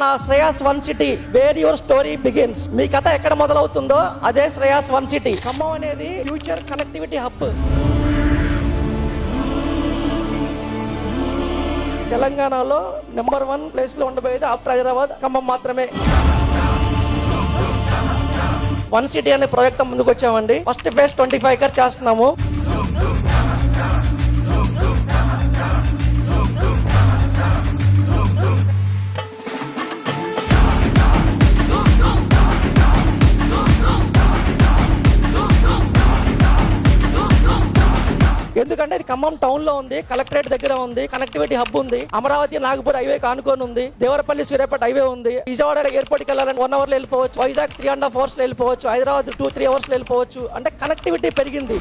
నా Shreyas one city where your story begins. మీ కథ ఎక్కడ మొదలవుతుందో అదే శ్రేయాస్ వన్ సిటీ. ఖమ్మం అనేది ఫ్యూచర్ కనెక్టివిటీ హబ్. తెలంగాణలో నెంబర్ 1 ప్లేస్ లో ఉండబోయేది ఆఫ్టర్ హైదరాబాద్ ఖమ్మం మాత్రమే. వన్ సిటీ అనే ప్రాజెక్ట్ ముందుకు వచ్చామండి. ఫస్ట్ ఫేజ్ 25 ఎకర్ చేస్తున్నాము. ఎందుకంటే ఇది ఖమ్మం టౌన్ లో ఉంది, కలెక్టరేట్ దగ్గర ఉంది, కనెక్టివిటీ హబ్ ఉంది, అమరావతి నాగపూర్ హైవే కానుకొని ఉంది, దేవరపల్లి సూర్యాపేట హైవే ఉంది, విజయవాడ ఎయిర్పోర్ట్ కి వెళ్ళాలని 1 అవర్ లో వెళ్ళిపోవచ్చు, వైజాగ్ 3.5 అవర్స్ లో వెళ్ళిపోవచ్చు, హైదరాబాద్ 2-3 అవర్స్ లో వెళ్ళిపోవచ్చు. అంటే కనెక్టివిటీ పెరిగింది.